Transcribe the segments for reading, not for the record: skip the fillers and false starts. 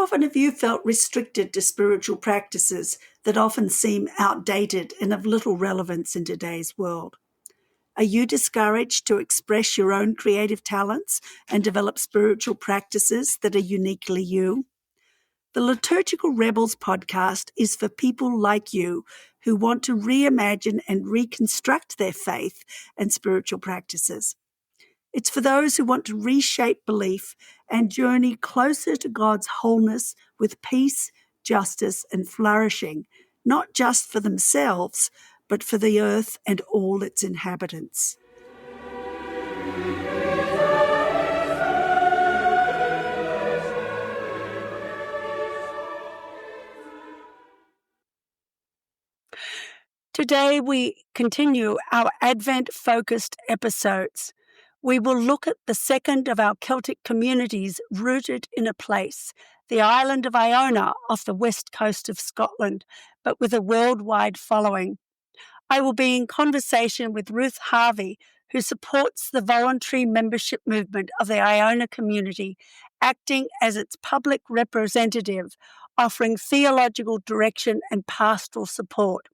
often have you felt restricted to spiritual practices that often seem outdated and of little relevance in today's world? Are you discouraged to express your own creative talents and develop spiritual practices that are uniquely you? The Liturgical Rebels podcast is for people like you who want to reimagine and reconstruct their faith and spiritual practices. It's for those who want to reshape belief and journey closer to God's wholeness with peace, justice, and flourishing, not just for themselves, but for the earth and all its inhabitants. Today we continue our Advent-focused episodes. We will look at the second of our Celtic communities rooted in a place, the island of Iona off the west coast of Scotland, but with a worldwide following. I will be in conversation with Ruth Harvey, who supports the voluntary membership movement of the Iona Community, acting as its public representative, offering theological direction and pastoral support.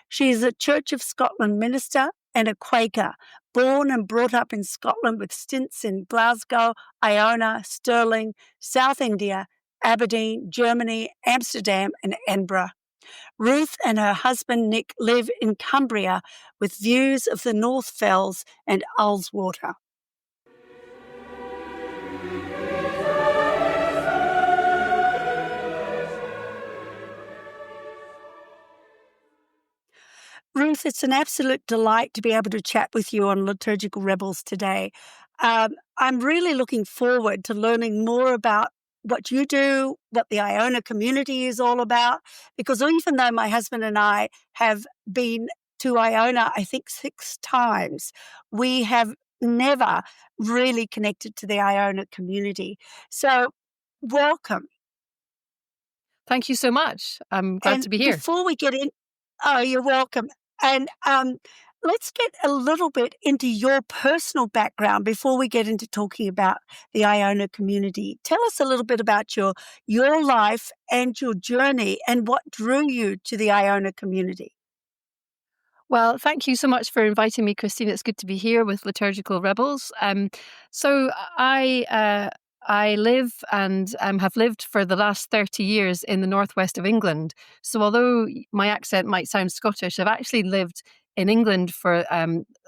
She is a Church of Scotland minister and a Quaker, born and brought up in Scotland with stints in Glasgow, Iona, Stirling, South India, Aberdeen, Germany, Amsterdam, and Edinburgh. Ruth and her husband Nick live in Cumbria with views of the North Fells and Ullswater. Ruth, it's an absolute delight to be able to chat with you on Liturgical Rebels today. I'm really looking forward to learning more about what you do, what the Iona community is all about, because even though my husband and I have been to Iona, I think 6 times, we have never really connected to the Iona community. So welcome. Thank you so much. I'm glad to be here. Before we get in, you're welcome. And let's get a little bit into your personal background before we get into talking about the Iona community. Tell us a little bit about your life and your journey and what drew you to the Iona community. Well, thank you so much for inviting me, Christine. It's good to be here with Liturgical Rebels. So I live and have lived for the last 30 years in the northwest of England. So although my accent might sound Scottish, I've actually lived in England for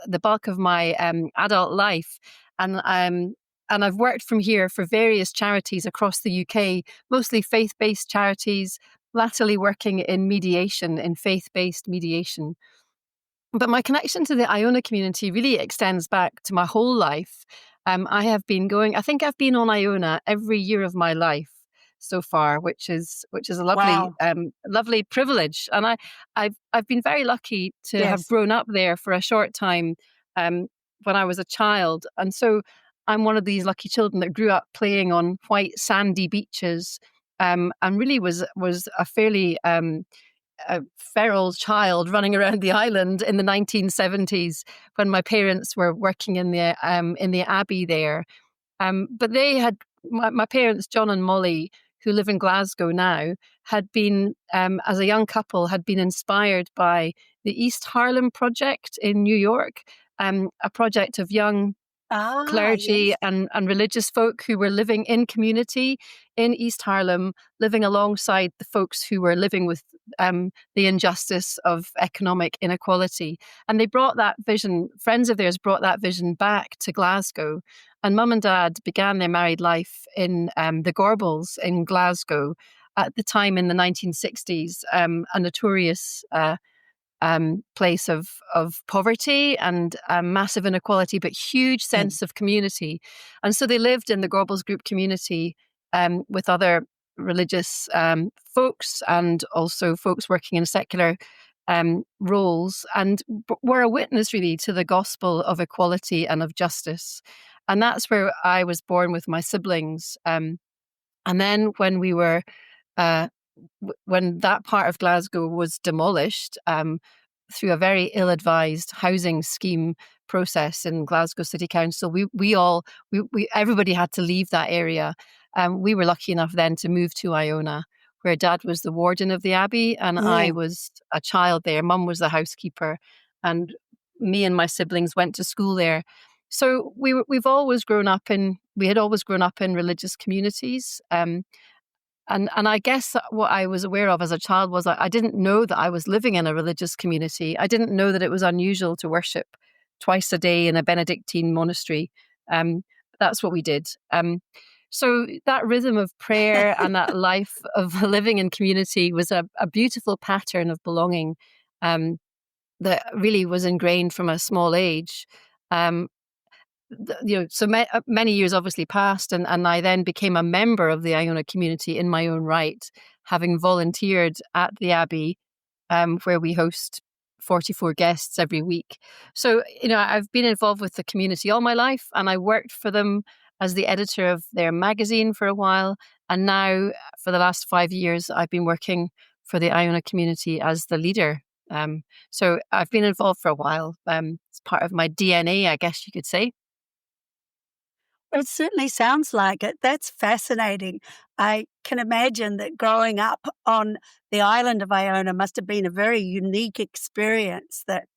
the bulk of my adult life. And I've worked from here for various charities across the UK, mostly faith-based charities, latterly working in mediation, in faith-based mediation. But my connection to the Iona community really extends back to my whole life. I think I've been on Iona every year of my life so far, which is a lovely, lovely privilege. And I've been very lucky to have grown up there for a short time when I was a child. And so I'm one of these lucky children that grew up playing on white sandy beaches, and really was a fairly a feral child running around the island in the 1970s when my parents were working in the abbey there. But they had my parents, John and Molly, who live in Glasgow now, had been as a young couple had been inspired by the East Harlem project in New York, a project of young clergy and religious folk who were living in community in East Harlem, living alongside the folks who were living with the injustice of economic inequality. And they brought that vision, friends of theirs brought that vision back to Glasgow. And Mum and Dad began their married life in the Gorbals in Glasgow at the time in the 1960s, a notorious place of poverty and massive inequality, but huge sense of community. And so they lived in the Gorbals group community with other religious folks and also folks working in secular roles, and were a witness really to the gospel of equality and of justice. And that's where I was born with my siblings. And then when we were when that part of Glasgow was demolished through a very ill-advised housing scheme process in Glasgow City Council, we everybody had to leave that area. we were lucky enough then to move to Iona, where Dad was the warden of the abbey and I Mm. was a child there. Mum was the housekeeper, and me and my siblings went to school there. So we had always grown up in religious communities. And I guess that what I was aware of as a child was I didn't know that I was living in a religious community. I didn't know that it was unusual to worship twice a day in a Benedictine monastery. That's what we did. So that rhythm of prayer and that life of living in community was a beautiful pattern of belonging that really was ingrained from a small age. Um, many years obviously passed, and I then became a member of the Iona community in my own right, having volunteered at the Abbey, where we host 44 guests every week. So, I've been involved with the community all my life, and I worked for them as the editor of their magazine for a while. And now, for the last 5 years, I've been working for the Iona community as the leader. So I've been involved for a while. It's part of my DNA, I guess you could say. It certainly sounds like it. That's fascinating. I can imagine that growing up on the island of Iona must have been a very unique experience that,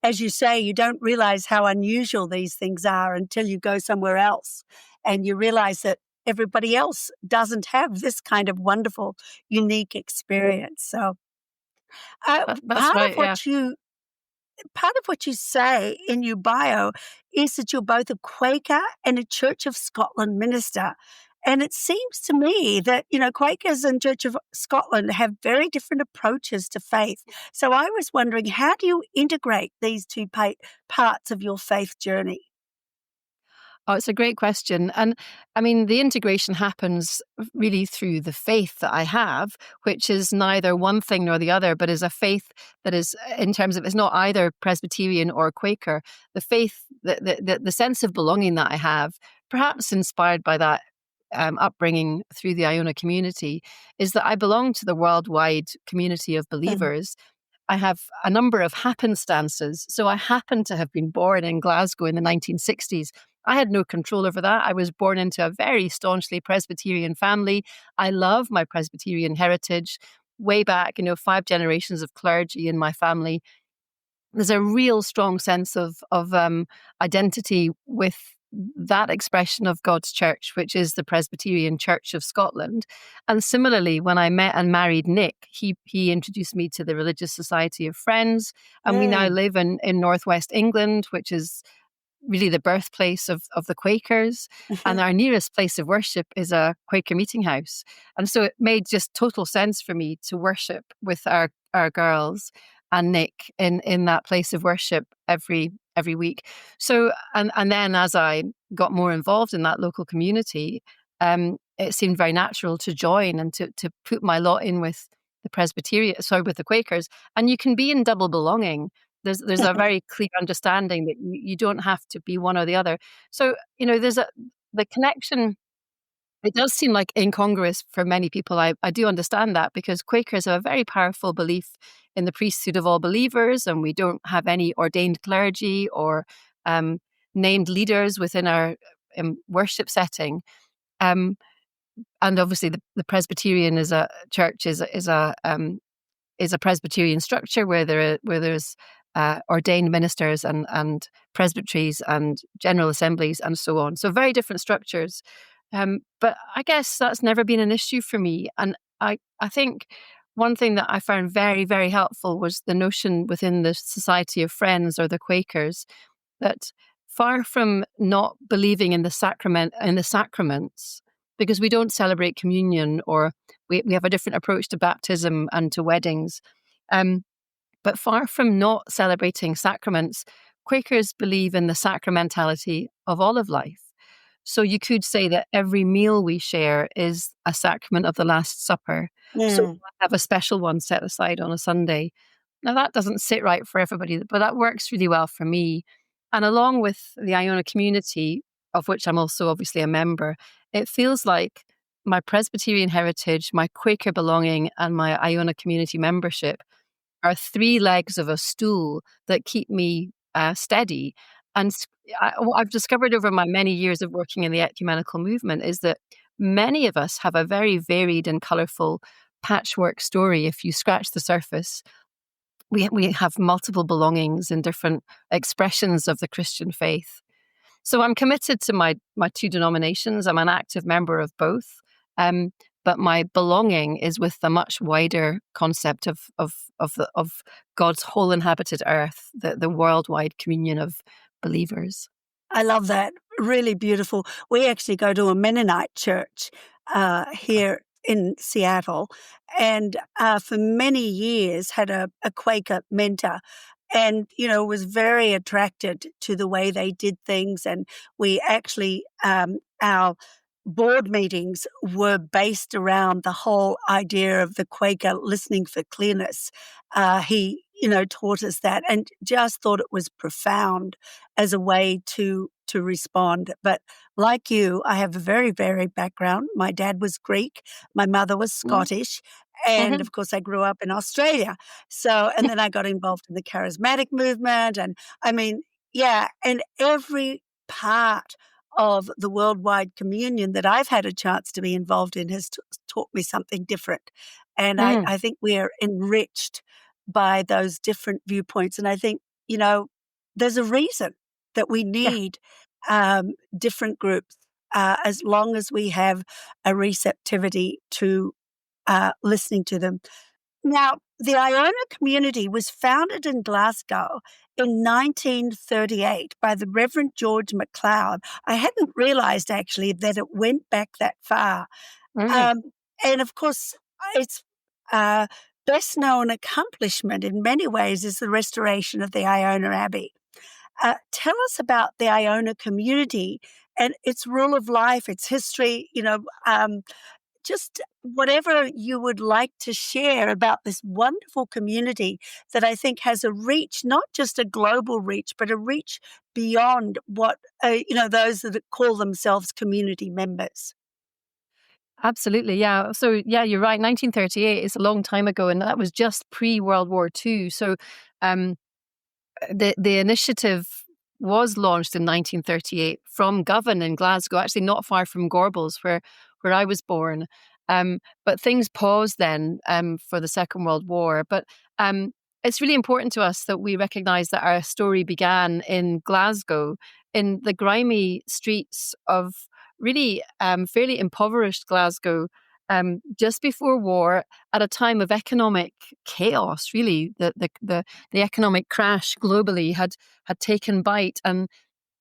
as you say, you don't realize how unusual these things are until you go somewhere else and you realize that everybody else doesn't have this kind of wonderful, unique experience. So, That's part of right, yeah. what you say in your bio is that you're both a Quaker and a Church of Scotland minister. And it seems to me that, Quakers and Church of Scotland have very different approaches to faith. So I was wondering, how do you integrate these two parts of your faith journey? Oh, it's a great question. And I mean, the integration happens really through the faith that I have, which is neither one thing nor the other, but is a faith that is, in terms of, it's not either Presbyterian or Quaker. The faith, the sense of belonging that I have, perhaps inspired by that upbringing through the Iona community, is that I belong to the worldwide community of Mm. believers. I have a number of happenstances. So I happen to have been born in Glasgow in the 1960s. I had no control over that. I was born into a very staunchly Presbyterian family. I love my Presbyterian heritage. Way back, 5 generations of clergy in my family. There's a real strong sense of identity with that expression of God's church, which is the Presbyterian Church of Scotland. And similarly, when I met and married Nick, he introduced me to the Religious Society of Friends, and we now Mm. live in Northwest England, which is really the birthplace of the Quakers. And our nearest place of worship is a Quaker meeting house. And so it made just total sense for me to worship with our girls and Nick in that place of worship every week. So and then as I got more involved in that local community, it seemed very natural to join and to put my lot in with with the Quakers. And you can be in double belonging. There's a very clear understanding that you don't have to be one or the other. So, the connection, it does seem like incongruous for many people. I do understand that because Quakers have a very powerful belief in the priesthood of all believers, and we don't have any ordained clergy or um, named leaders within our worship setting. Um, and obviously, the Presbyterian is a church is a Presbyterian structure where there's ordained ministers and presbyteries and general assemblies and so on. So very different structures. But I guess that's never been an issue for me. And I think one thing that I found very, very helpful was the notion within the Society of Friends or the Quakers that far from not believing in the sacraments, because we don't celebrate communion or we have a different approach to baptism and to weddings. But far from not celebrating sacraments, Quakers believe in the sacramentality of all of life. So you could say that every meal we share is a sacrament of the Last Supper. So Mm. I have a special one set aside on a Sunday. Now that doesn't sit right for everybody, but that works really well for me. And along with the Iona community, of which I'm also obviously a member, it feels like my Presbyterian heritage, my Quaker belonging, and my Iona community membership are three legs of a stool that keep me steady. And what I've discovered over my many years of working in the ecumenical movement is that many of us have a very varied and colourful patchwork story. If you scratch the surface, we have multiple belongings in different expressions of the Christian faith. So I'm committed to my two denominations. I'm an active member of both. But my belonging is with the much wider concept of God's whole inhabited earth, the worldwide communion of believers. I love that. Really beautiful. We actually go to a Mennonite church here in Seattle, and for many years had a Quaker mentor, and was very attracted to the way they did things. And we actually our board meetings were based around the whole idea of the Quaker listening for clearness. He taught us that, and just thought it was profound as a way to respond. But like you, I have a very varied background. My dad was Greek, my mother was Scottish, and of course I grew up in Australia. So, and then I got involved in the charismatic movement, and I mean, yeah, and every part of the worldwide communion that I've had a chance to be involved in has taught me something different. And I think we are enriched by those different viewpoints. And I think, there's a reason that we need different groups as long as we have a receptivity to listening to them. Now, the Iona community was founded in Glasgow in 1938 by the Reverend George MacLeod. I hadn't realized actually that it went back that far. And of course, its best known accomplishment in many ways is the restoration of the Iona Abbey. Tell us about the Iona community and its rule of life, its history, just whatever you would like to share about this wonderful community that I think has a reach, not just a global reach, but a reach beyond what, those that call themselves community members. Absolutely, yeah. So, yeah, you're right. 1938 is a long time ago, and that was just pre-World War II. So, um, the initiative was launched in 1938 from Govan in Glasgow, actually not far from Gorbals, where I was born. But things paused then for the Second World War. But it's really important to us that we recognise that our story began in Glasgow, in the grimy streets of really fairly impoverished Glasgow, just before war, at a time of economic chaos. Really, the economic crash globally had taken bite, and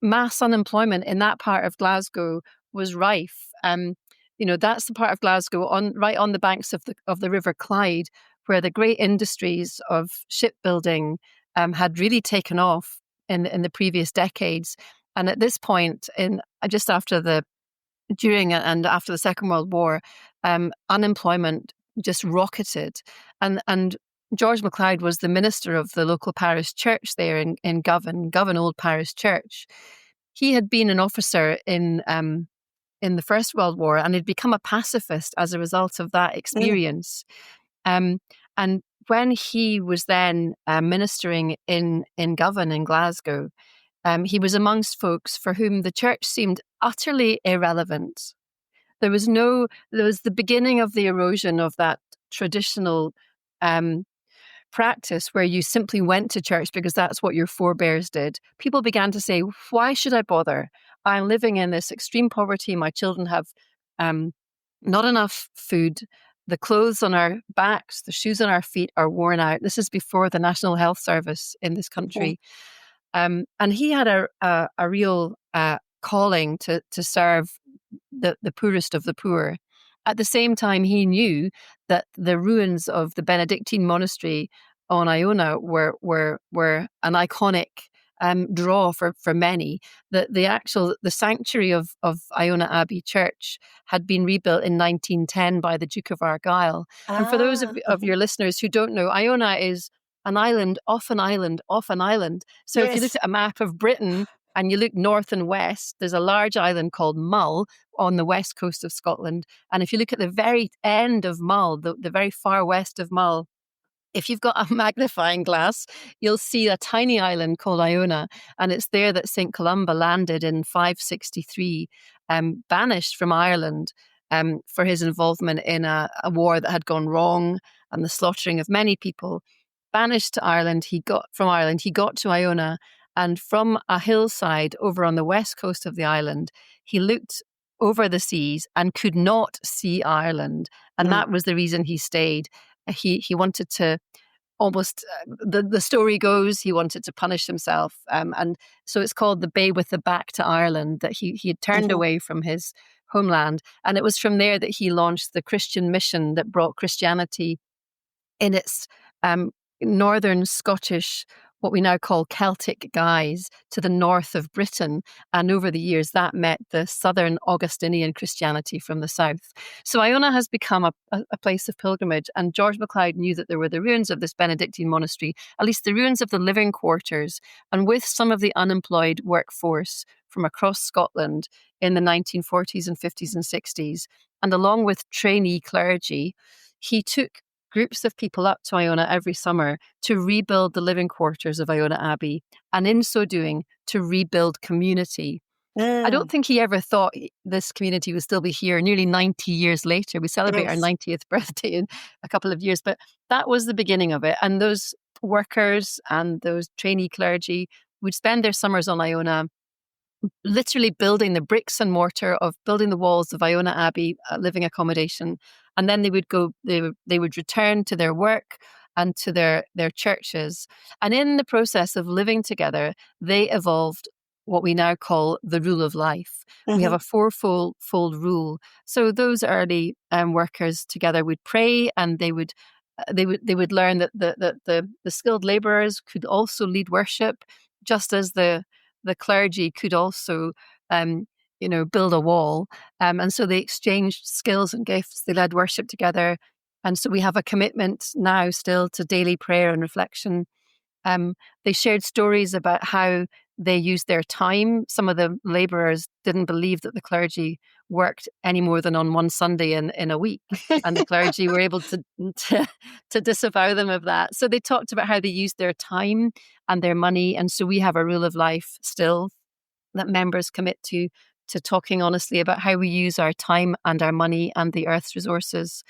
mass unemployment in that part of Glasgow was rife. That's the part of Glasgow right on the banks of the River Clyde, where the great industries of shipbuilding had really taken off in the previous decades. And at this point, just during and after the Second World War, unemployment just rocketed. And George MacLeod was the minister of the local parish church there in Govan Old Parish Church. He had been an officer in the First World War and had become a pacifist as a result of that experience. And when he was then ministering in Govan in Glasgow, he was amongst folks for whom the church seemed utterly irrelevant. There was the beginning of the erosion of that traditional practice where you simply went to church because that's what your forebears did. People began to say, why should I bother? I'm living in this extreme poverty. My children have not enough food. The clothes on our backs, the shoes on our feet are worn out. This is before the National Health Service in this country. And he had a real calling to serve the poorest of the poor. At the same time, he knew that the ruins of the Benedictine monastery on Iona were an iconic draw for many. The sanctuary of Iona Abbey Church had been rebuilt in 1910 by the Duke of Argyll. And for those of your listeners who don't know, Iona is an island off an island off an island. So if you look at a map of Britain and you look north and west, there's a large island called Mull on the west coast of Scotland. And if you look at the very end of Mull, the very far west of Mull, if you've got a magnifying glass, you'll see a tiny island called Iona. And it's there that St. Columba landed in 563, banished from Ireland for his involvement in a war that had gone wrong and the slaughtering of many people. Banished to Ireland, he got to Iona, and from a hillside over on the west coast of the island, he looked over the seas and could not see Ireland, and that was the reason he stayed. He wanted to almost, the story goes, he wanted to punish himself, and so it's called the Bay with the Back to Ireland, that he had turned away from his homeland, and it was from there that he launched the Christian mission that brought Christianity in its northern Scottish, what we now call Celtic guise, to the north of Britain. And over the years, that met the southern Augustinian Christianity from the south. So Iona has become a place of pilgrimage. And George MacLeod knew that there were the ruins of this Benedictine monastery, at least the ruins of the living quarters, and with some of the unemployed workforce from across Scotland in the 1940s and 50s and 60s. And along with trainee clergy, he took groups of people up to Iona every summer to rebuild the living quarters of Iona Abbey, and in so doing, to rebuild community. I don't think he ever thought this community would still be here nearly 90 years later. We celebrate our 90th birthday in a couple of years, but that was the beginning of it. And those workers and those trainee clergy would spend their summers on Iona, literally building the bricks and mortar of building the walls of Iona Abbey living accommodation. And then they would return to their work and to their churches. And in the process of living together, they evolved what we now call the rule of life. We have a fourfold rule. So those early workers together would pray, and they would learn that the skilled labourers could also lead worship, just as the clergy could also build a wall. And so they exchanged skills and gifts. They led worship together. And so we have a commitment now still to daily prayer and reflection. They shared stories about how they used their time. Some of the labourers didn't believe that the clergy worked any more than on one Sunday in a week. And the clergy were able to disavow them of that. So they talked about how they used their time and their money. And so we have a rule of life still that members commit to talking honestly about how we use our time and our money and the earth's resources.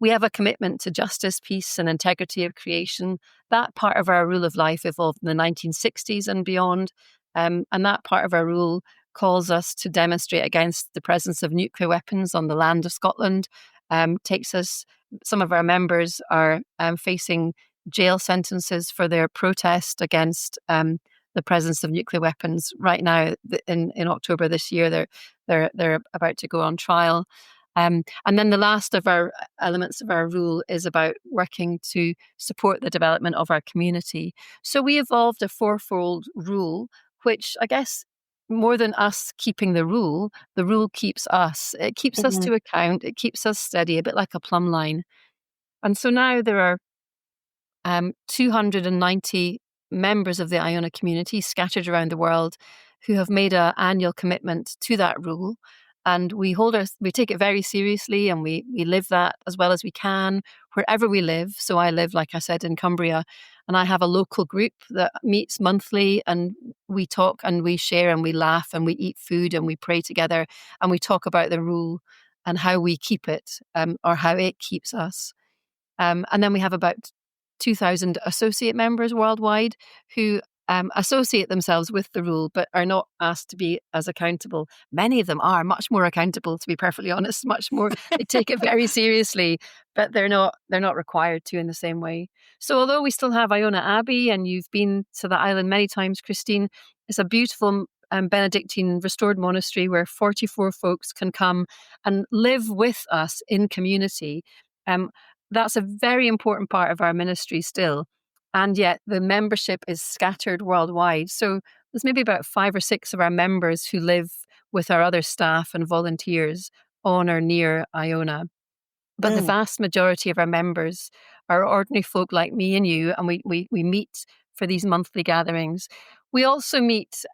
We have a commitment to justice, peace, and integrity of creation. That part of our rule of life evolved in the 1960s and beyond. And that part of our rule calls us to demonstrate against the presence of nuclear weapons on the land of Scotland. Some of our members are facing jail sentences for their protest against the presence of nuclear weapons. Right now, in October this year, they're about to go on trial. And then the last of our elements of our rule is about working to support the development of our community. So we evolved a fourfold rule, which I guess more than us keeping the rule keeps us. It keeps us to account. It keeps us steady, a bit like a plumb line. And so now there are 290 members of the Iona community scattered around the world who have made an annual commitment to that rule. And we take it very seriously, and we live that as well as we can wherever we live. So I live, like I said, in Cumbria, and I have a local group that meets monthly, and we talk and we share and we laugh and we eat food and we pray together and we talk about the rule and how we keep it, or how it keeps us. And then we have about 2,000 associate members worldwide who associate themselves with the rule but are not asked to be as accountable. Many of them are much more accountable, to be perfectly honest, much more. They take it very seriously, but they're not required to in the same way. So although we still have Iona Abbey, and you've been to the island many times, Christine, it's a beautiful Benedictine restored monastery where 44 folks can come and live with us in community. That's a very important part of our ministry still. And yet the membership is scattered worldwide. So there's maybe about 5 or 6 of our members who live with our other staff and volunteers on or near Iona. But the vast majority of our members are ordinary folk like me and you, and we meet for these monthly gatherings. We also meet,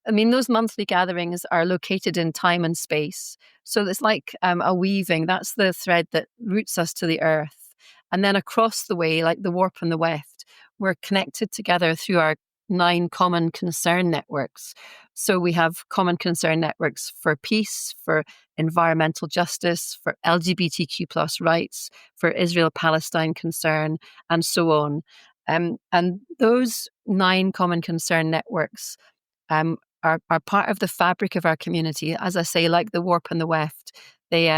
those monthly gatherings are located in time and space. So it's like a weaving. That's the thread that roots us to the earth. And then across the way, like the warp and the weft, we're connected together through our 9 common concern networks. So we have common concern networks for peace, for environmental justice, for LGBTQ plus rights, for Israel-Palestine concern, and so on. And those 9 common concern networks are part of the fabric of our community. As I say, like the warp and the weft, they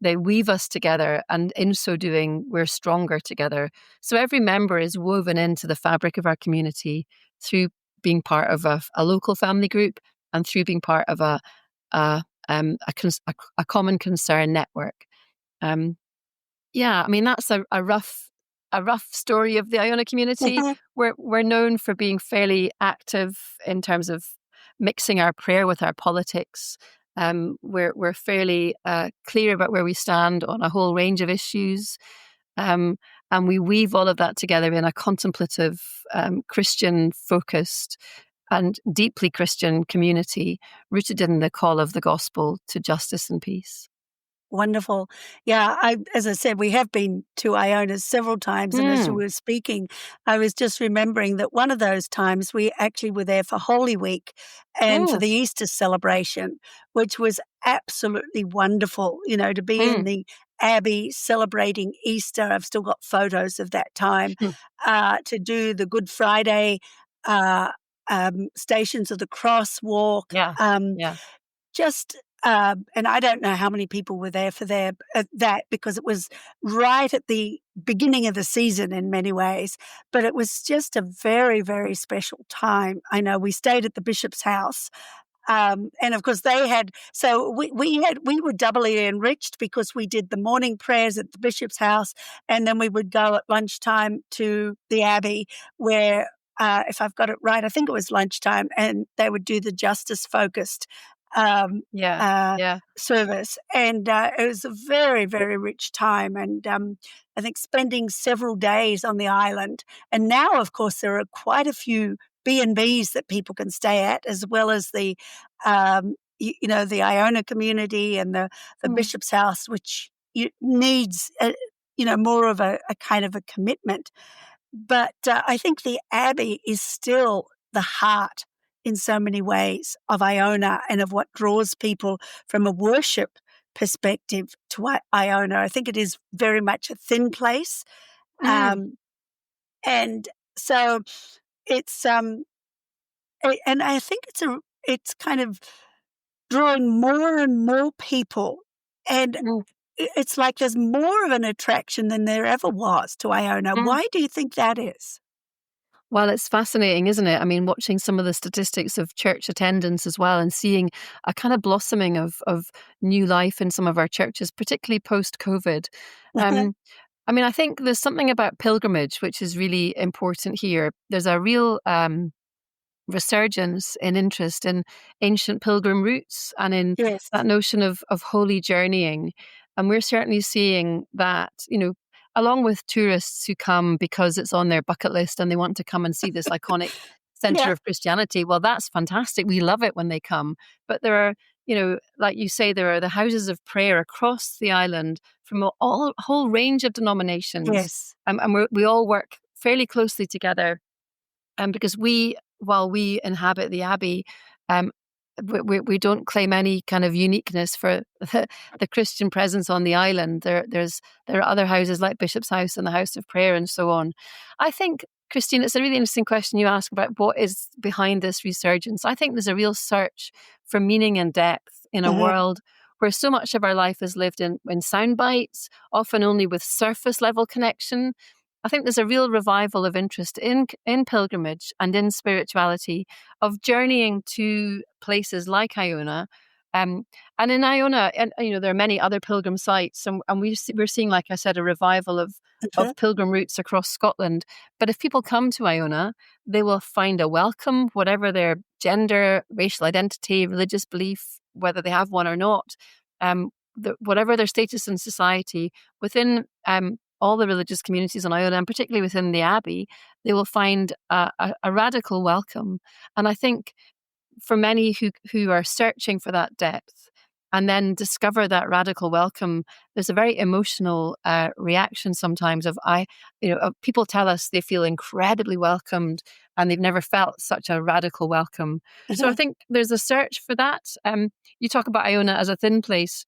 they weave us together, and in so doing, we're stronger together. So every member is woven into the fabric of our community through being part of a local family group and through being part of a common concern network. Um, yeah, I mean that's a rough story of the Iona community. Mhm. We're known for being fairly active in terms of mixing our prayer with our politics. We're fairly clear about where we stand on a whole range of issues, and we weave all of that together in a contemplative, Christian focused, and deeply Christian community rooted in the call of the gospel to justice and peace. Wonderful. Yeah, as I said, we have been to Iona several times, and as you Mm, were speaking, I was just remembering that one of those times we actually were there for Holy Week and for mm, the Easter celebration, which was absolutely wonderful, to be in mm, the Abbey celebrating Easter. I've still got photos of that time, mm. to do the Good Friday, uh, Stations of the Cross walk. Yeah, yeah. Just, and I don't know how many people were there for that because it was right at the beginning of the season in many ways, but it was just a very, very special time. I know we stayed at the bishop's house, and of course they had, so we were doubly enriched because we did the morning prayers at the bishop's house, and then we would go at lunchtime to the Abbey where, if I've got it right, I think it was lunchtime, and they would do the justice focused um, Yeah, yeah. service. And it was a very, very rich time. And I think spending several days on the island. And now, of course, there are quite a few B&Bs that people can stay at, as well as the Iona community and the Mm, bishop's house, which needs, more of a kind of a commitment. But I think the Abbey is still the heart in so many ways of Iona and of what draws people from a worship perspective to Iona. I think it is very much a thin place. mm, Um, and so it's, and I think it's kind of drawing more and more people. And mm, it's like there's more of an attraction than there ever was to Iona. mm. Why do you think that is? Well, it's fascinating, isn't it? I mean, watching some of the statistics of church attendance as well and seeing a kind of blossoming of new life in some of our churches, particularly post-COVID. Um, I mean, I think there's something about pilgrimage which is really important here. There's a real resurgence in interest in ancient pilgrim routes and in Yes. that notion of holy journeying. And we're certainly seeing that, along with tourists who come because it's on their bucket list and they want to come and see this iconic center Yeah. of Christianity. Well, that's fantastic. We love it when they come. But there are, like you say, there are the houses of prayer across the island from a whole range of denominations. Yes. And we all work fairly closely together, because while we inhabit the Abbey, um, we don't claim any kind of uniqueness for the Christian presence on the island. There are other houses like Bishop's House and the House of Prayer and so on. I think, Christine, it's a really interesting question you ask about what is behind this resurgence. I think there's a real search for meaning and depth in a Mhm. world where so much of our life is lived in sound bites, often only with surface level connection. I think there's a real revival of interest in pilgrimage and in spirituality, of journeying to places like Iona. Um, and in Iona, and there are many other pilgrim sites, and we're seeing, like I said, a revival Mhm. of pilgrim routes across Scotland. But if people come to Iona, they will find a welcome, whatever their gender, racial identity, religious belief, whether they have one or not, whatever their status in society, within all the religious communities on Iona, and particularly within the Abbey, they will find a radical welcome. And I think for many who are searching for that depth and then discover that radical welcome, there's a very emotional reaction sometimes people tell us they feel incredibly welcomed and they've never felt such a radical welcome. So I think there's a search for that. You talk about Iona as a thin place.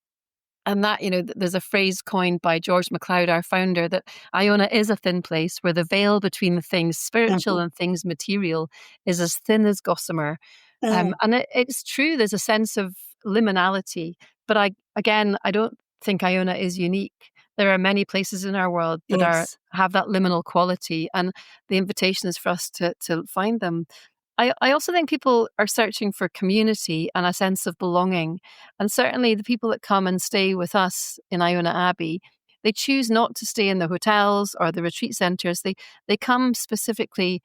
And that, there's a phrase coined by George MacLeod, our founder, that Iona is a thin place where the veil between the things spiritual and things material is as thin as gossamer. And it's true, there's a sense of liminality. But I don't think Iona is unique. There are many places in our world that have that liminal quality, and the invitation is for us to find them. I also think people are searching for community and a sense of belonging. And certainly the people that come and stay with us in Iona Abbey, they choose not to stay in the hotels or the retreat centres. They come specifically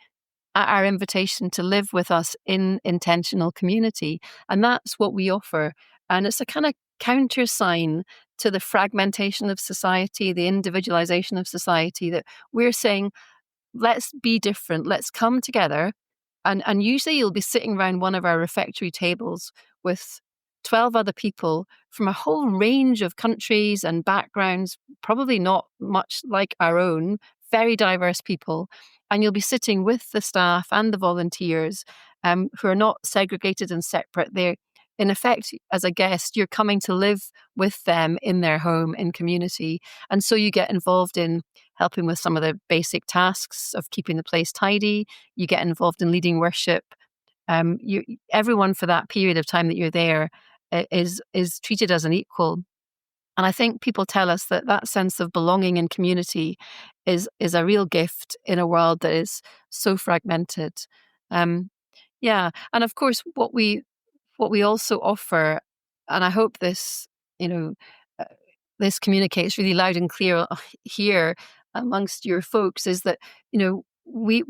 at our invitation to live with us in intentional community. And that's what we offer. And it's a kind of countersign to the fragmentation of society, the individualization of society, that we're saying, let's be different, let's come together. And usually you'll be sitting around one of our refectory tables with 12 other people from a whole range of countries and backgrounds, probably not much like our own, very diverse people. And you'll be sitting with the staff and the volunteers who are not segregated and separate. They're, in effect, as a guest, you're coming to live with them in their home, in community. And so you get involved in helping with some of the basic tasks of keeping the place tidy. You get involved in leading worship. Everyone for that period of time that you're there is treated as an equal. And I think people tell us that sense of belonging and community is a real gift in a world that is so fragmented. Yeah, and of course, what we also offer, and I hope this, this communicates really loud and clear here amongst your folks, is that, we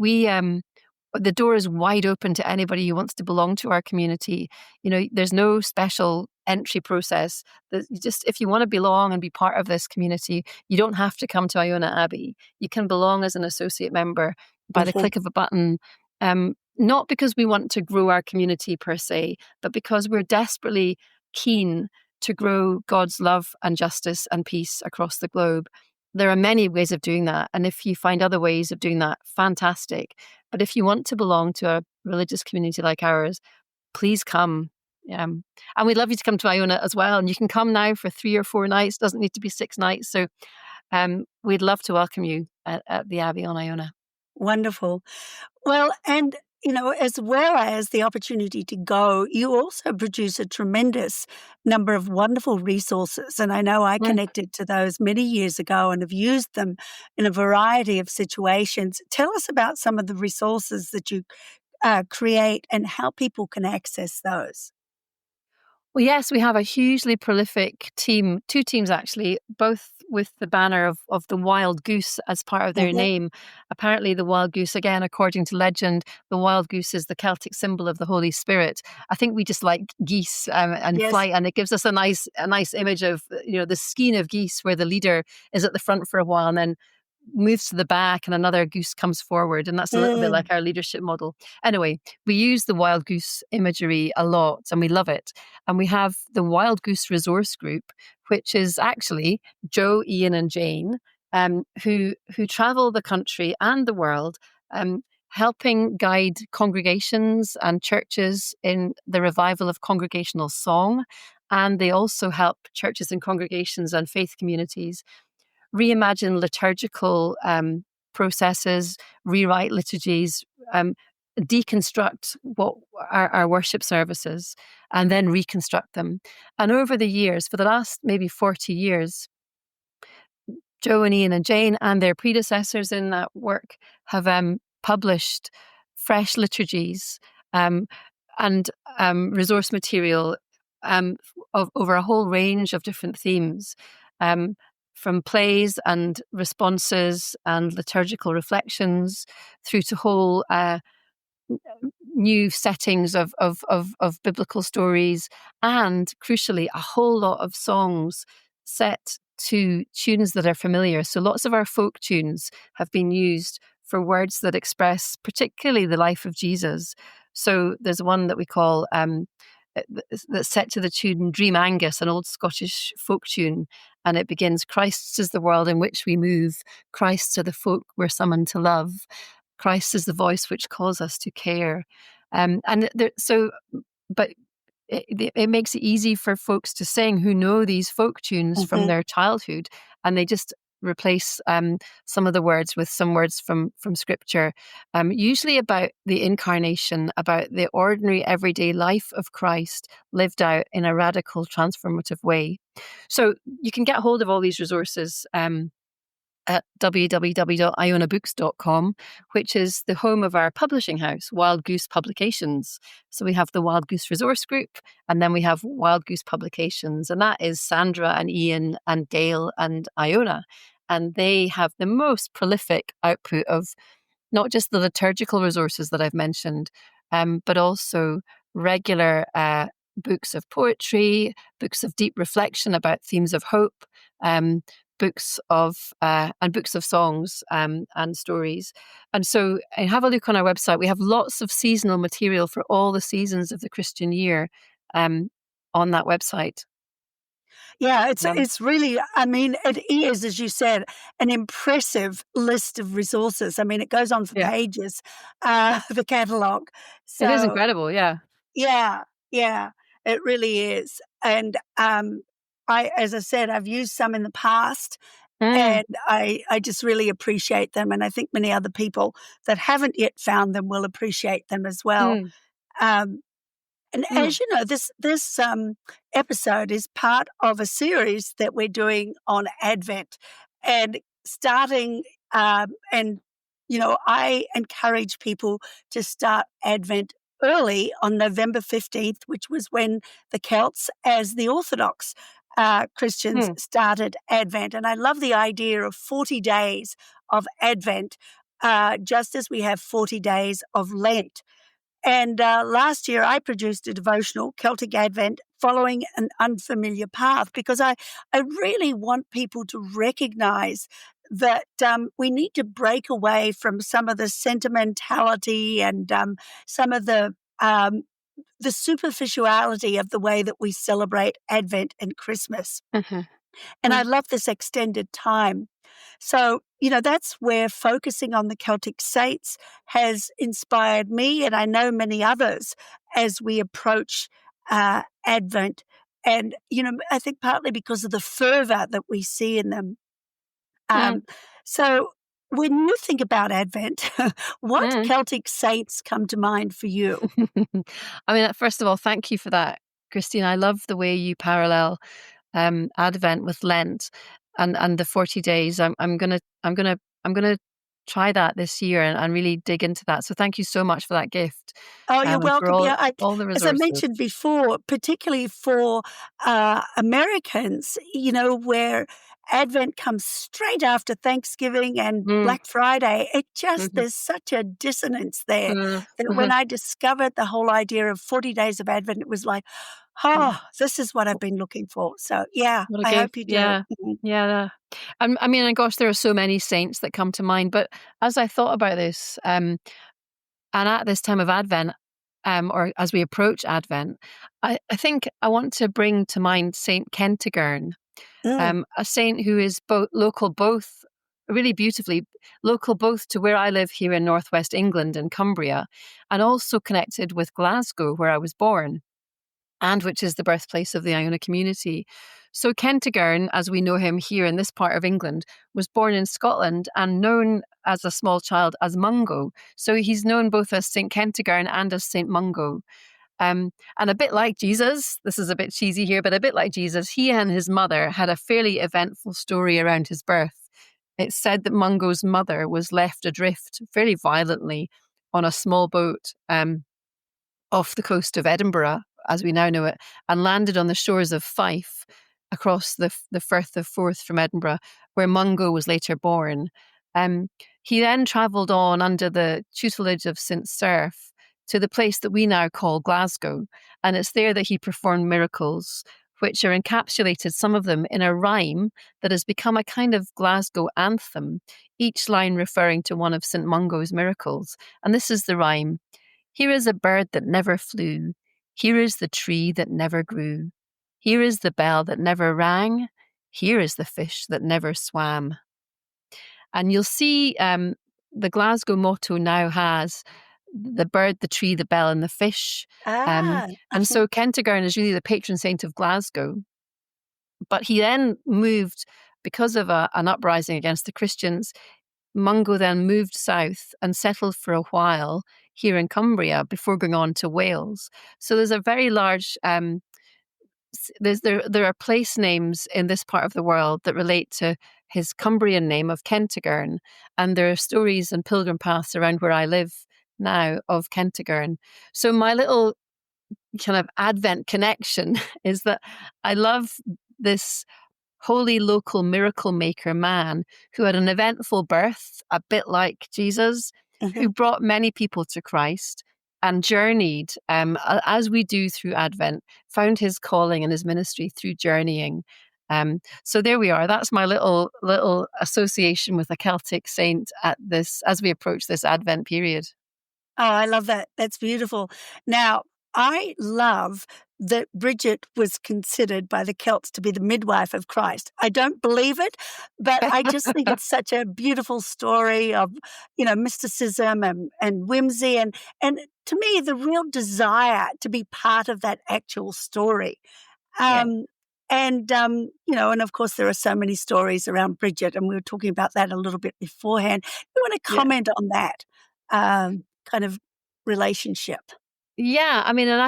the door is wide open to anybody who wants to belong to our community. There's no special entry process. If you want to belong and be part of this community, you don't have to come to Iona Abbey. You can belong as an associate member by the click of a button. Not because we want to grow our community per se, but because we're desperately keen to grow God's love and justice and peace across the globe. There are many ways of doing that. And if you find other ways of doing that, fantastic. But if you want to belong to a religious community like ours, please come. And we'd love you to come to Iona as well. And you can come now for 3 or 4 nights. Doesn't need to be 6 nights. So we'd love to welcome you at the Abbey on Iona. Wonderful. Well, and as well as the opportunity to go, you also produce a tremendous number of wonderful resources. And I know I connected to those many years ago and have used them in a variety of situations. Tell us about some of the resources that you create and how people can access those. Well, yes, we have a hugely prolific team, 2 teams actually, both with the banner of the wild goose as part of their name. Apparently the wild goose, again, according to legend, the wild goose is the Celtic symbol of the Holy Spirit. I think we just like geese and flight, and it gives us a nice image of, the skein of geese where the leader is at the front for a while and then moves to the back and another goose comes forward, and that's a little bit like our leadership model. Anyway, we use the wild goose imagery a lot and we love it. And we have the Wild Goose Resource Group, which is actually Joe, Ian and Jane, who travel the country and the world, helping guide congregations and churches in the revival of congregational song. And they also help churches and congregations and faith communities reimagine liturgical processes, rewrite liturgies, deconstruct what our worship services, and then reconstruct them. And over the years, for the last maybe 40 years, Joe and Ian and Jane and their predecessors in that work have published fresh liturgies and resource material over a whole range of different themes. From plays and responses and liturgical reflections through to whole new settings of biblical stories, and crucially, a whole lot of songs set to tunes that are familiar. So lots of our folk tunes have been used for words that express particularly the life of Jesus. So there's one that we call that's set to the tune Dream Angus, an old Scottish folk tune. And it begins, Christ is the world in which we move. Christ are the folk we're summoned to love. Christ is the voice which calls us to care. And there, so, but it makes it easy for folks to sing who know these folk tunes from Mhm. their childhood, and they just replace some of the words with some words from scripture, usually about the incarnation, about the ordinary everyday life of Christ lived out in a radical transformative way. So you can get hold of all these resources at www.ionabooks.com, which is the home of our publishing house, Wild Goose Publications. So we have the Wild Goose Resource Group, and then we have Wild Goose Publications, and that is Sandra and Ian and Gail and Iona. And they have the most prolific output of not just the liturgical resources that I've mentioned, but also regular books of poetry, books of deep reflection about themes of hope, um, books of and books of songs and stories. And so have a look on our website. We have lots of seasonal material for all the seasons of the Christian year on that website. Yeah, Um, it's really, I mean, it is, as you said, an impressive list of resources. I mean, it goes on for yeah, pages, the catalogue. it is So, incredible. Yeah. yeah, yeah, it really is. And, as I said, I've used some in the past, Mm, and I just really appreciate them, and I think many other people that haven't yet found them will appreciate them as well. mm, Um and mm, as you know, this episode is part of a series that we're doing on Advent, and starting and I encourage people to start Advent early on November 15th, which was when the Celts, as the Orthodox Christians, mm, started Advent. And I love the idea of 40 days of Advent, just as we have 40 days of Lent. And last year, I produced a devotional, Celtic Advent, following an unfamiliar path, because I really want people to recognize that we need to break away from some of the sentimentality and some of the superficiality of the way that we celebrate Advent and Christmas. mhm, And I mm, love this extended time. So, that's where focusing on the Celtic Saints has inspired me, and I know many others, as we approach Advent. And, I think partly because of the fervor that we see in them. mm, Um, so, when you think about Advent, what mm. Celtic saints come to mind for you? I mean, first of all, thank you for that, Christine. I love the way you parallel Advent with Lent and the 40 days. I'm gonna try that this year and really dig into that. So thank you so much for that gift, Oh, you're and for welcome. Yeah, all the as I resources. mentioned before, particularly for Americans, where Advent comes straight after Thanksgiving and Mm, Black Friday, mhm, there's such a dissonance there that when mhm, I discovered the whole idea of 40 days of Advent, it was like, oh, mm. this is what I've been looking for. So, yeah, What a I gift. hope you do. Yeah. Mhm. Yeah. I mean, and gosh, there are so many saints that come to mind. But as I thought about this, and at this time of Advent, or as we approach Advent, I think I want to bring to mind Saint Kentigern, Mm, a saint who is both really beautifully local both to where I live here in northwest England and Cumbria, and also connected with Glasgow, where I was born and which is the birthplace of the Iona community. So Kentigern, as we know him here in this part of England, was born in Scotland and known as a small child as Mungo. So he's known both as St. Kentigern and as St. Mungo. And a bit like Jesus, this is a bit cheesy here, but a bit like Jesus, he and his mother had a fairly eventful story around his birth. It's said that Mungo's mother was left adrift fairly violently on a small boat off the coast of Edinburgh, as we now know it, and landed on the shores of Fife across the Firth of Forth from Edinburgh, where Mungo was later born. Um, he then travelled on under the tutelage of St. Serph to the place that we now call Glasgow, and it's there that he performed miracles, which are encapsulated, some of them, in a rhyme that has become a kind of Glasgow anthem, each line referring to one of St. Mungo's miracles. And this is the rhyme. Here is a bird that never flew. Here is the tree that never grew. Here is the bell that never rang. Here is the fish that never swam. And you'll see the Glasgow motto now has the bird, the tree, the bell, and the fish. Ah, And so Kentigern is really the patron saint of Glasgow. But he then moved, because of an uprising against the Christians, Mungo then moved south and settled for a while here in Cumbria before going on to Wales. So there's a very large there are place names in this part of the world that relate to his Cumbrian name of Kentigern, and there are stories and pilgrim paths around where I live now of Kentigern. So my little kind of Advent connection is that I love this holy local miracle maker man who had an eventful birth, a bit like Jesus, who brought many people to Christ and journeyed, as we do through Advent, found his calling and his ministry through journeying. So there we are. That's my little association with a Celtic saint at this as we approach this Advent period. Oh, I love that. That's beautiful. Now, I love that Bridget was considered by the Celts to be the midwife of Christ. I don't believe it, but I just think it's such a beautiful story of, mysticism and whimsy and to me, the real desire to be part of that actual story. Yeah. And of course, there are so many stories around Bridget, and we were talking about that a little bit beforehand. You want to comment on that kind of relationship? Yeah, I mean, and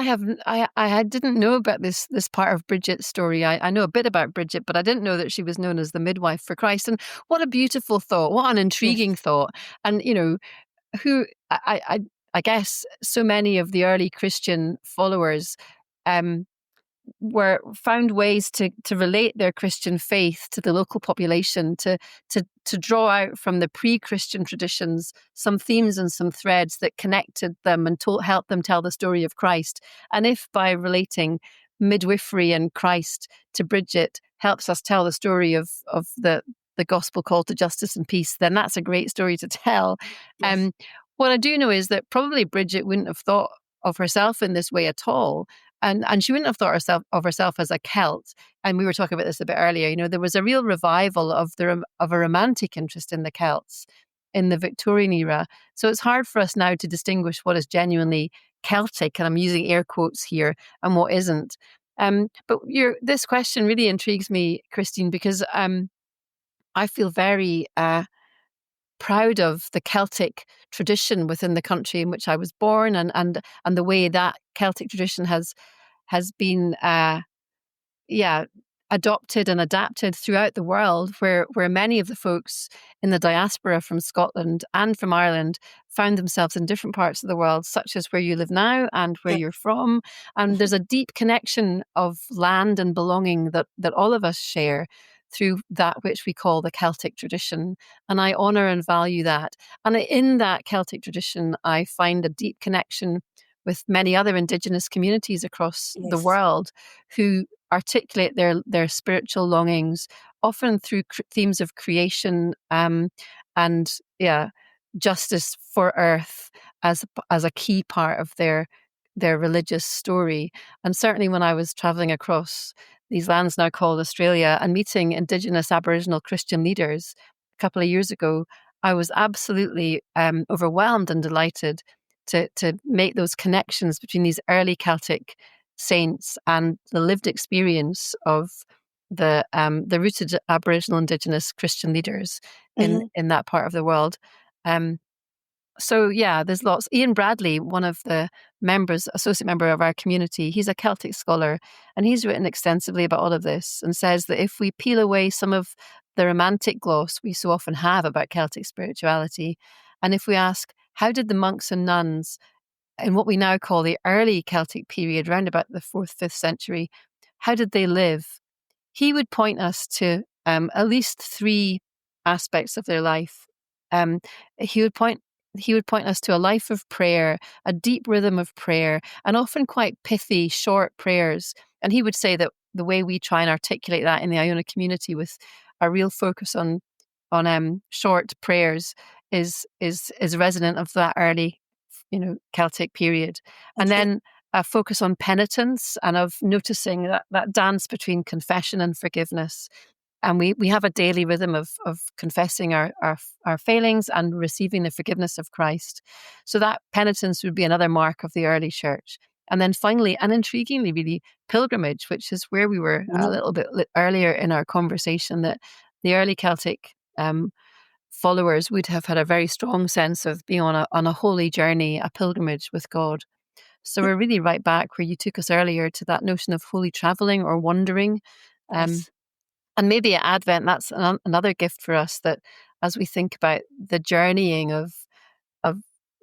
I didn't know about this part of Bridget's story. I know a bit about Bridget, but I didn't know that she was known as the midwife for Christ. And what a beautiful thought! What an Yes. intriguing thought! And who I guess so many of the early Christian followers were found ways to relate their Christian faith to the local population, to draw out from the pre-Christian traditions some themes and some threads that connected them and helped them tell the story of Christ. And if by relating midwifery and Christ to Bridget helps us tell the story of the gospel call to justice and peace, then that's a great story to tell. Yes. What I do know is that probably Bridget wouldn't have thought of herself in this way at all. And she wouldn't have thought of herself as a Celt. And we were talking about this a bit earlier. There was a real revival of a romantic interest in the Celts in the Victorian era. So it's hard for us now to distinguish what is genuinely Celtic, and I'm using air quotes here, and what isn't. But this question really intrigues me, Christine, because I feel very proud of the Celtic tradition within the country in which I was born, and the way that Celtic tradition has been adopted and adapted throughout the world, where many of the folks in the diaspora from Scotland and from Ireland found themselves in different parts of the world, such as where you live now and where you're from. And there's a deep connection of land and belonging that all of us share through that which we call the Celtic tradition. And I honour and value that. And in that Celtic tradition, I find a deep connection with many other Indigenous communities across the Yes. world who articulate their spiritual longings, often through themes of creation and justice for earth as a key part of their religious story. And certainly when I was travelling across these lands now called Australia and meeting Indigenous Aboriginal Christian leaders a couple of years ago, I was absolutely overwhelmed and delighted to make those connections between these early Celtic saints and the lived experience of the rooted Aboriginal Indigenous Christian leaders in that part of the world. So yeah, there's lots. Ian Bradley, one of the associate member of our community, he's a Celtic scholar, and he's written extensively about all of this and says that if we peel away some of the romantic gloss we so often have about Celtic spirituality, and if we ask, how did the monks and nuns in what we now call the early Celtic period, around about the 4th, 5th century, how did they live? He would point us to at least 3 aspects of their life. He would point us to a life of prayer, a deep rhythm of prayer, and often quite pithy, short prayers. And he would say that the way we try and articulate that in the Iona community, with a real focus on short prayers, is resonant of that early Celtic period. And then a focus on penitence and of noticing that dance between confession and forgiveness. And we have a daily rhythm of confessing our failings and receiving the forgiveness of Christ. So that penitence would be another mark of the early church. And then finally, and intriguingly, really, pilgrimage, which is where we were a little bit earlier in our conversation, that the early Celtic followers would have had a very strong sense of being on a holy journey, a pilgrimage with God. So we're really right back where you took us earlier to that notion of holy traveling or wandering. Yes. And maybe at Advent, that's another gift for us, that as we think about the journeying of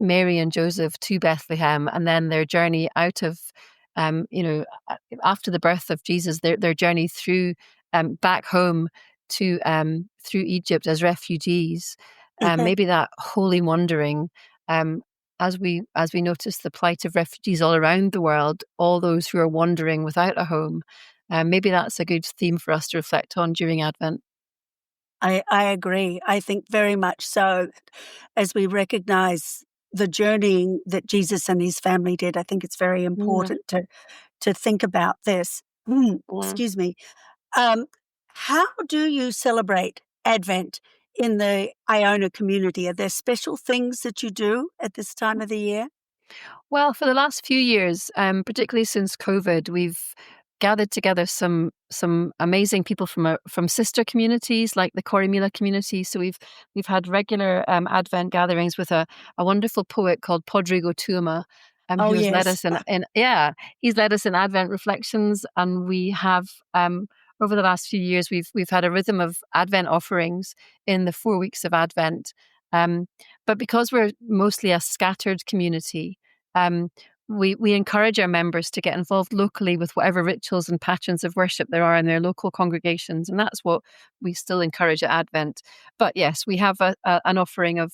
Mary and Joseph to Bethlehem, and then their journey out of, after the birth of Jesus, their journey through back home to through Egypt as refugees. Maybe that holy wandering, as we notice the plight of refugees all around the world, all those who are wandering without a home. Maybe that's a good theme for us to reflect on during Advent. I agree. I think very much so. As we recognize the journeying that Jesus and his family did, I think it's very important to think about this. Excuse me. How do you celebrate Advent in the Iona community? Are there special things that you do at this time of the year? Well, for the last few years, particularly since COVID, we've gathered together some amazing people from sister communities like the Corrymeela community. So we've had regular Advent gatherings with a wonderful poet called Podrigo Tuama, Oh, who has led yes. us he's led us in Advent reflections, and we have over the last few years we've had a rhythm of Advent offerings in the 4 weeks of Advent. But because we're mostly a scattered community, um, we encourage our members to get involved locally with whatever rituals and patterns of worship there are in their local congregations, and that's what we still encourage at Advent. But yes, we have an offering of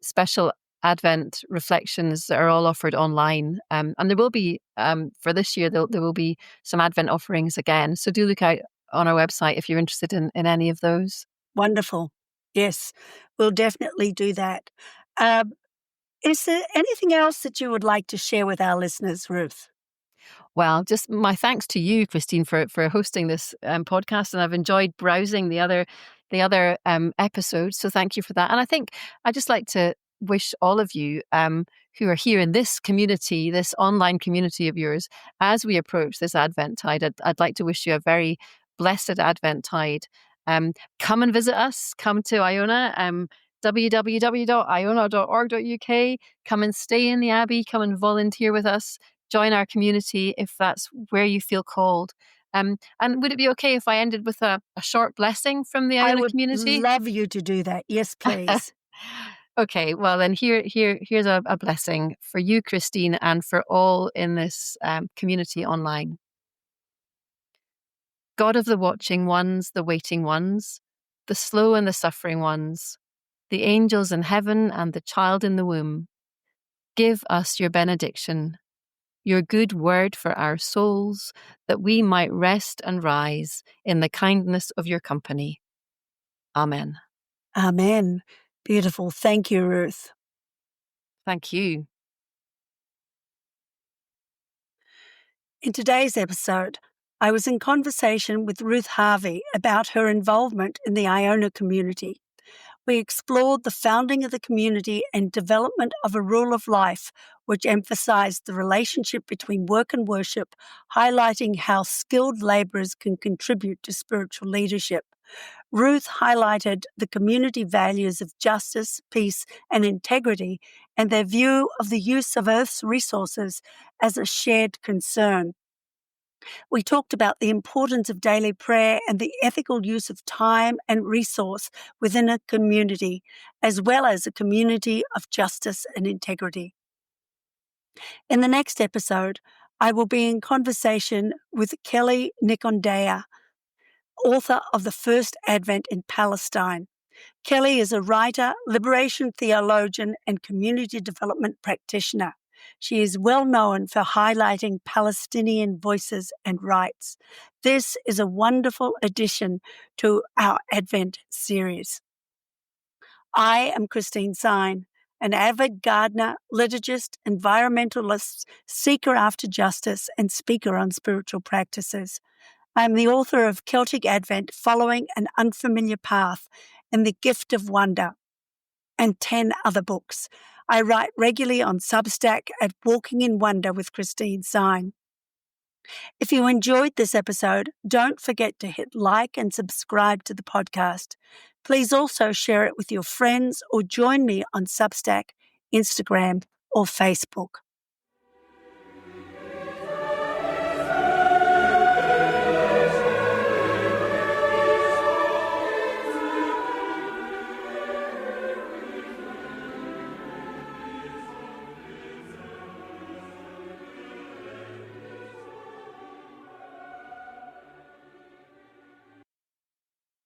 special Advent reflections that are all offered online, and there will be for this year there will be some Advent offerings again. So do look out on our website if you're interested in any of those. Wonderful. Yes, we'll definitely do that. Um, is there anything else that you would like to share with our listeners, Ruth? Well, just my thanks to you, Christine, for hosting this podcast, and I've enjoyed browsing the other episodes. So thank you for that. And I think I'd just like to wish all of you who are here in this community, this online community of yours, as we approach this Advent tide, I'd like to wish you a very blessed Advent tide. Come and visit us. Come to Iona. www.iona.org.uk. Come and stay in the Abbey. Come and volunteer with us. Join our community if that's where you feel called. And would it be okay if I ended with a short blessing from the I Iona would community? love you to do that. Yes, please. Okay, well then here's a blessing for you, Christine, and for all in this community online. God of the watching ones, the waiting ones, the slow and the suffering ones, the angels in heaven and the child in the womb, give us your benediction, your good word for our souls, that we might rest and rise in the kindness of your company. Amen. Amen. Beautiful. Thank you, Ruth. Thank you. In today's episode, I was in conversation with Ruth Harvey about her involvement in the Iona community. We explored the founding of the community and development of a rule of life which emphasized the relationship between work and worship, highlighting how skilled laborers can contribute to spiritual leadership. Ruth highlighted the community values of justice, peace, and integrity, and their view of the use of Earth's resources as a shared concern. We talked about the importance of daily prayer and the ethical use of time and resource within a community, as well as a community of justice and integrity. In the next episode, I will be in conversation with Kelly Nikondea, author of The First Advent in Palestine. Kelly is a writer, liberation theologian, and community development practitioner. She is well known for highlighting Palestinian voices and rights. This is a wonderful addition to our Advent series. I am Christine Sine, an avid gardener, liturgist, environmentalist, seeker after justice, and speaker on spiritual practices. I am the author of Celtic Advent, Following an Unfamiliar Path, and The Gift of Wonder, and 10 other books. I write regularly on Substack at Walking in Wonder with Christine Sine. If you enjoyed this episode, don't forget to hit like and subscribe to the podcast. Please also share it with your friends or join me on Substack, Instagram, or Facebook.